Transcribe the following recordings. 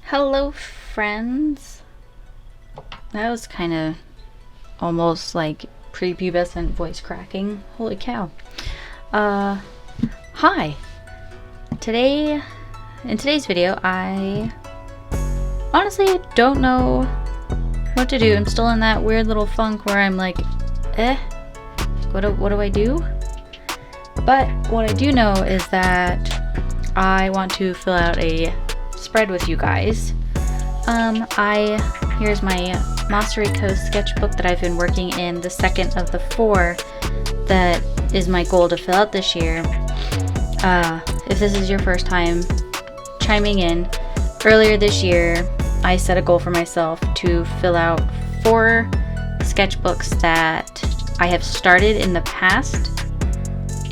Hello, friends. That was kind of almost like prepubescent voice cracking. Holy cow. Hi. In today's video, I honestly don't know what to do. I'm still in that weird little funk where I'm like, what do I do? But what I do know is that I want to fill out a spread with you guys. Here's my Mossery Co sketchbook that I've been working in, the second of the 4 that is my goal to fill out this year. If this is your first time chiming in, earlier this year I set a goal for myself to fill out 4 sketchbooks that I have started in the past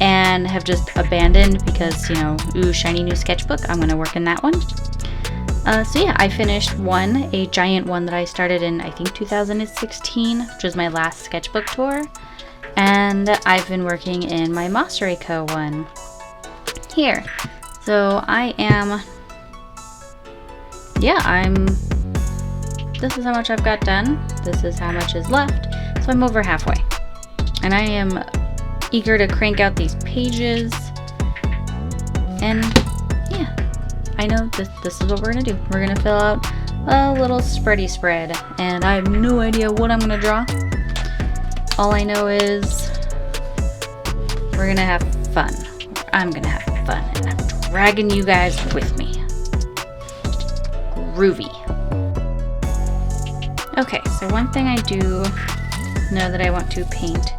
and have just abandoned because, you know, ooh, shiny new sketchbook, I'm gonna work in that one. So yeah, I finished one, a giant one that I started in, I think, 2016, which was my last sketchbook tour. And I've been working in my Mossery Co one here. So this is how much I've got done. This is how much is left. So I'm over halfway. And I am eager to crank out these pages. And yeah, I know this is what we're gonna do. We're gonna fill out a little spready spread, and I have no idea what I'm gonna draw. All I know is we're gonna have fun. I'm gonna have fun, and I'm dragging you guys with me. Groovy. Okay, so one thing I do know that I want to paint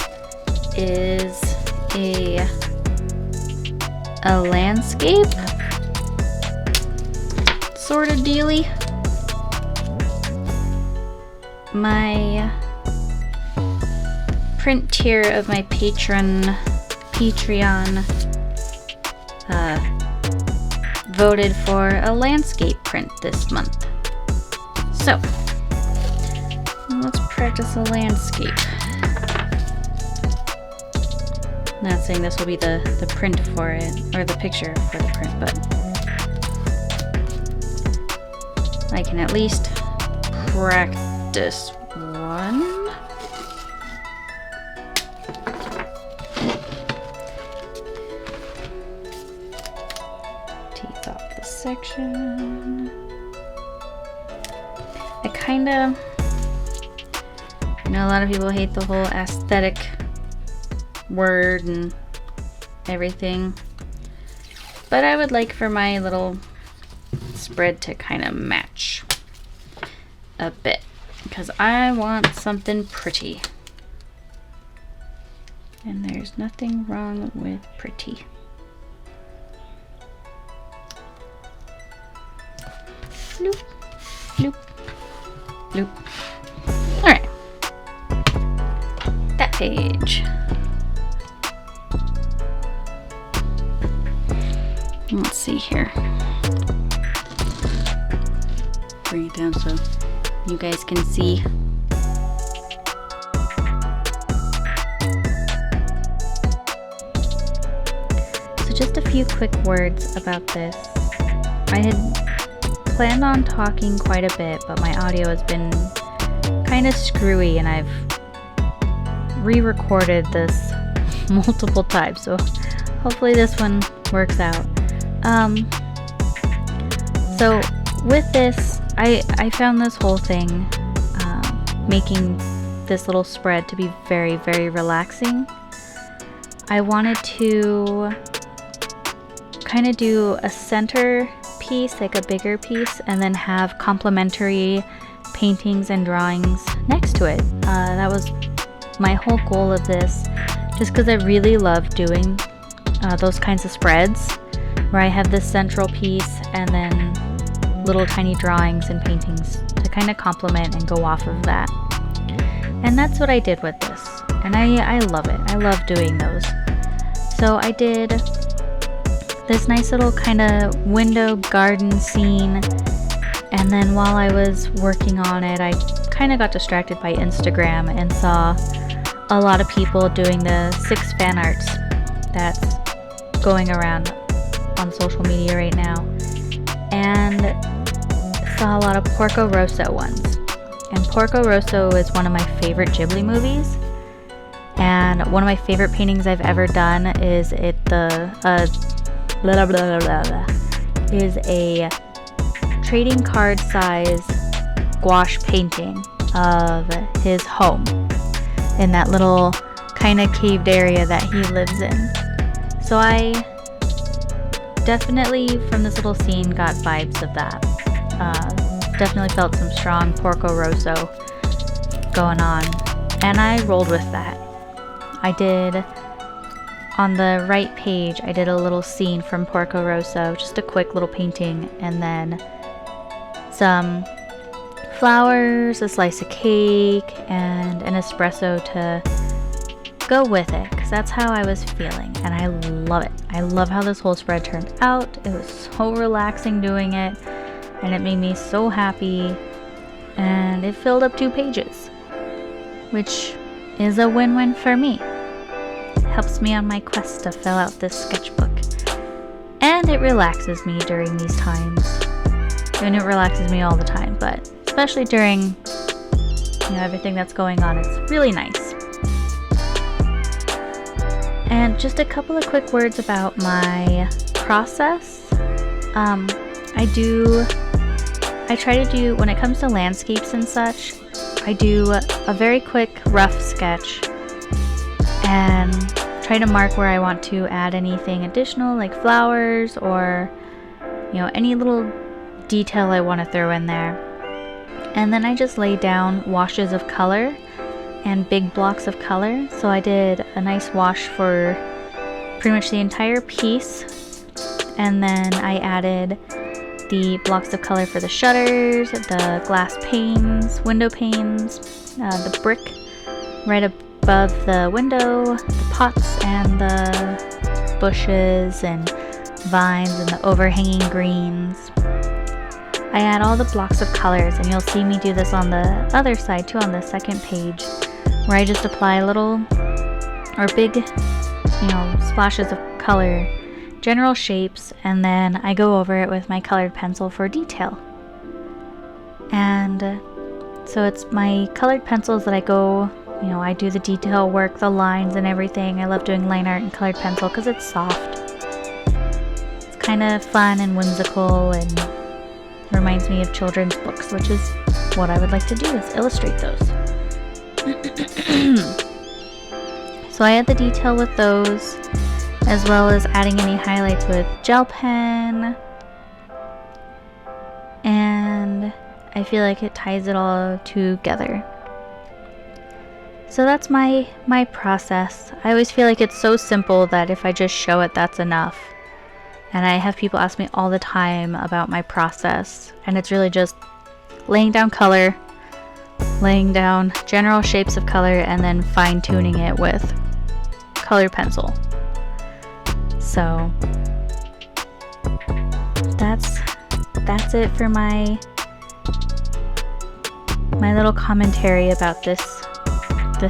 is a landscape sort of dealy. My print tier of my Patreon voted for a landscape print this month. So let's practice a landscape. Not saying this will be the print for it, or the picture for the print, but I can at least practice one. Take off the section. I know a lot of people hate the whole aesthetic word and everything, but I would like for my little spread to kind of match a bit because I want something pretty, and there's nothing wrong with pretty. Bloop, bloop, bloop. All right, that page. Let's see here. Bring it down so you guys can see. So just a few quick words about this. I had planned on talking quite a bit, but my audio has been kind of screwy and I've re-recorded this multiple times, so hopefully this one works out. So with this, I found this whole thing, making this little spread to be very, very relaxing. I wanted to kind of do a center piece, like a bigger piece, and then have complementary paintings and drawings next to it. That was my whole goal of this, just because I really love doing those kinds of spreads where I have this central piece and then little tiny drawings and paintings to kind of complement and go off of that. And that's what I did with this, and I love it. I love doing those. So I did this nice little kind of window garden scene, and then while I was working on it, I kind of got distracted by Instagram and saw a lot of people doing the 6 fan arts that's going around on social media right now. And saw a lot of Porco Rosso ones. And Porco Rosso is one of my favorite Ghibli movies. And one of my favorite paintings I've ever done is a trading card size gouache painting of his home in that little kind of caved area that he lives in. So I definitely from this little scene got vibes of that. Definitely felt some strong Porco Rosso going on, and I rolled with that. I did, on the right page, I did a little scene from Porco Rosso, just a quick little painting, and then some flowers, a slice of cake, and an espresso to go with it, because that's how I was feeling, and I love it. I love how this whole spread turned out. It was so relaxing doing it, and it made me so happy, and it filled up 2 pages, which is a win-win for me. It helps me on my quest to fill out this sketchbook, and it relaxes me during these times. I mean, it relaxes me all the time, but especially during, everything that's going on, it's really nice. And just a couple of quick words about my process. I try to do, when it comes to landscapes and such, I do a very quick rough sketch and try to mark where I want to add anything additional, like flowers or, any little detail I want to throw in there. And then I just lay down washes of color and big blocks of color. So I did a nice wash for pretty much the entire piece, and then I added the blocks of color for the shutters, the glass panes, window panes, the brick right above the window, the pots and the bushes and vines and the overhanging greens. I add all the blocks of colors, and you'll see me do this on the other side too, on the second page, where I just apply little or big, splashes of color, general shapes, and then I go over it with my colored pencil for detail. And so it's my colored pencils that I go, I do the detail work, the lines and everything. I love doing line art and colored pencil because it's soft. It's kind of fun and whimsical and reminds me of children's books, which is what I would like to do, is illustrate those. So I add the detail with those, as well as adding any highlights with gel pen, and I feel like it ties it all together. So that's my process. I always feel like it's so simple that if I just show it, that's enough. And I have people ask me all the time about my process, and it's really just laying down color, laying down general shapes of color, and then fine-tuning it with colored pencil. So that's it for my little commentary about this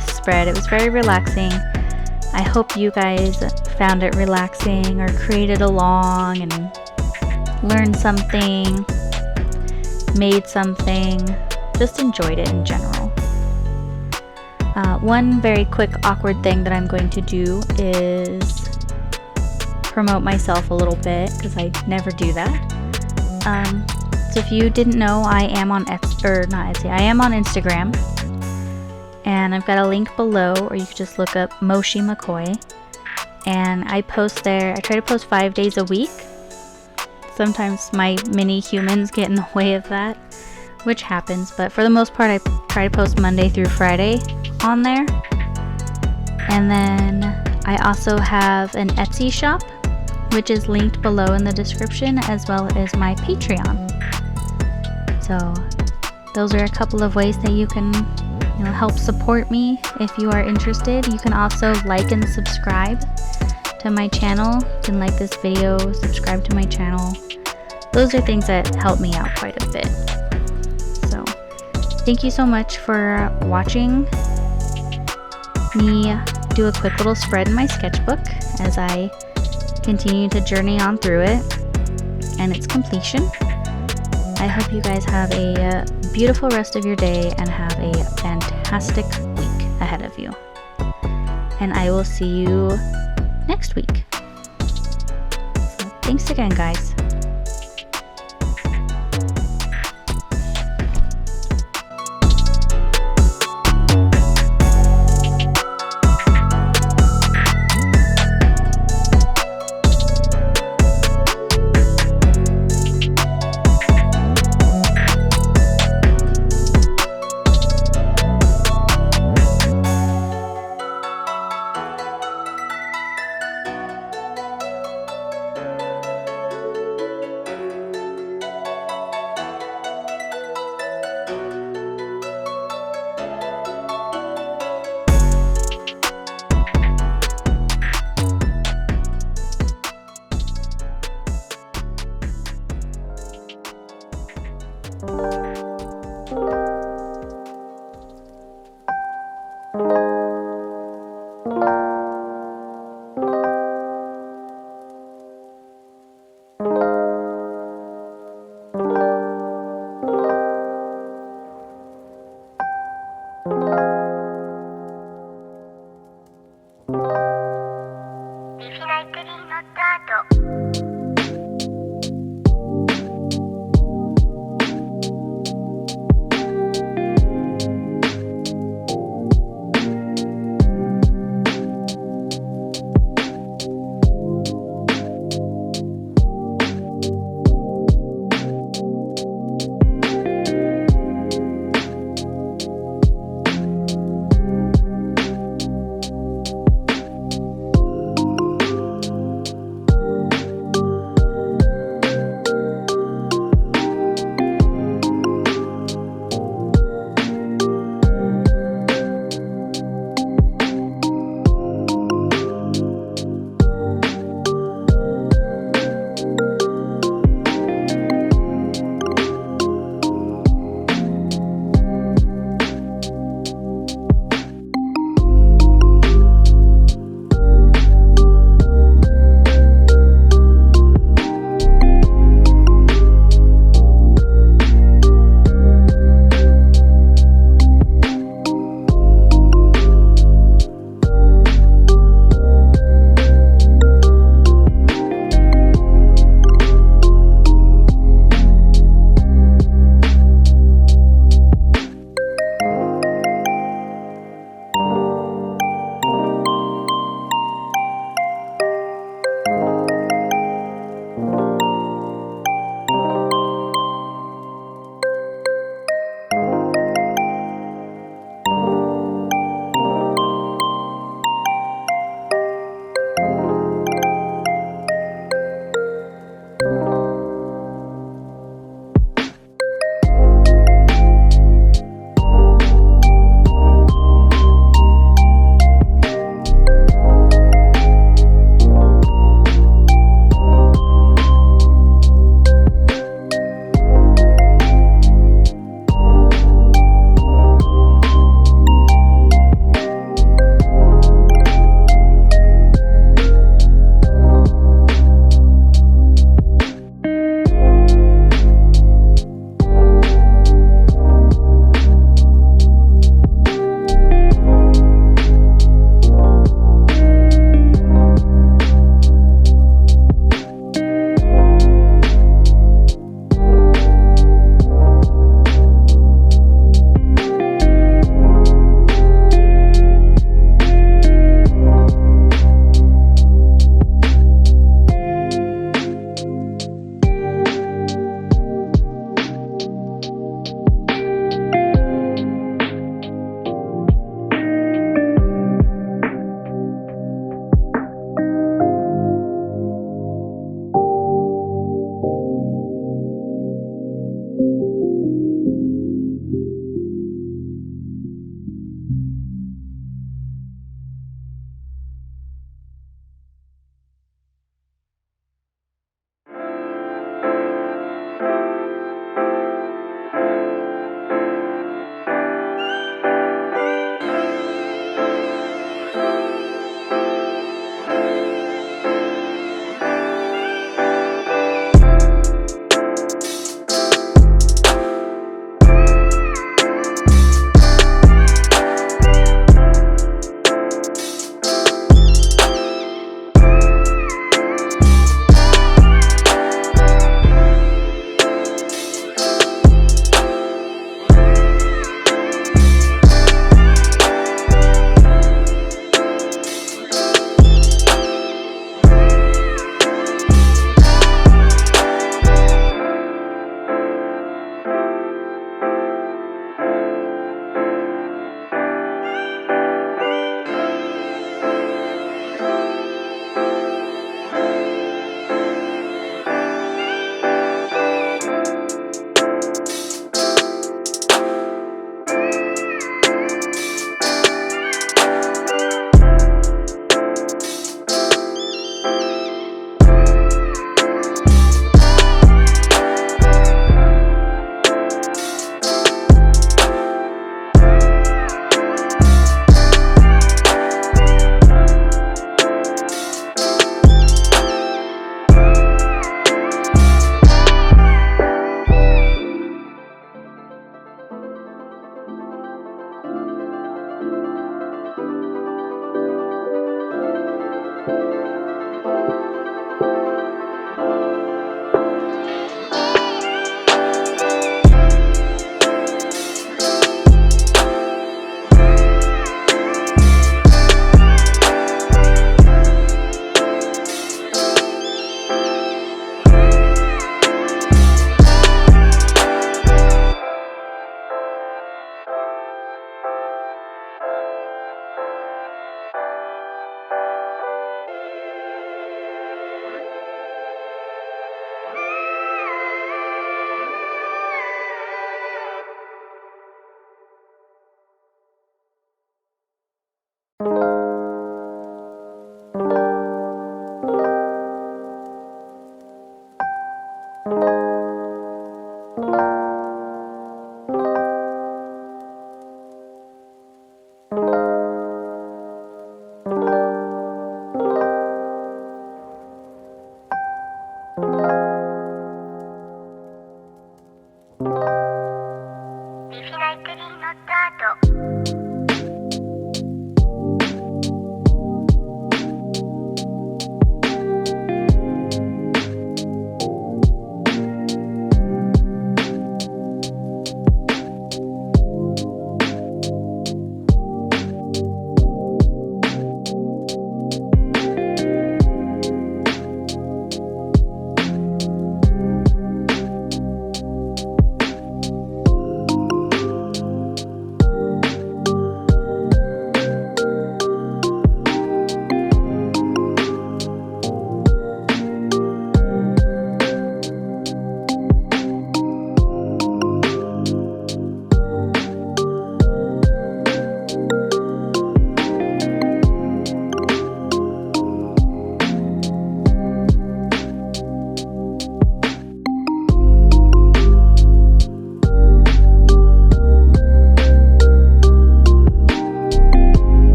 spread. It was very relaxing. I hope you guys found it relaxing or created along and learned something, made something, just enjoyed it in general. One very quick awkward thing that I'm going to do is promote myself a little bit, because I never do that. So if you didn't know, I am on I am on Instagram, and I've got a link below, or you could just look up Moshy McCoy, and I post there. I try to post 5 days a week. Sometimes my mini humans get in the way of that, which happens, but for the most part I try to post Monday through Friday on there. And then I also have an Etsy shop, which is linked below in the description, as well as my Patreon. So those are a couple of ways that you can help support me if you are interested. You can also like and subscribe to my channel. You can like this video, subscribe to my channel. Those are things that help me out quite a bit. So thank you so much for watching me do a quick little spread in my sketchbook as I continue to journey on through it and its completion. I I hope you guys have a beautiful rest of your day and have a fantastic week ahead of you. And I will see you next week. So thanks again, guys.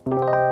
Bye.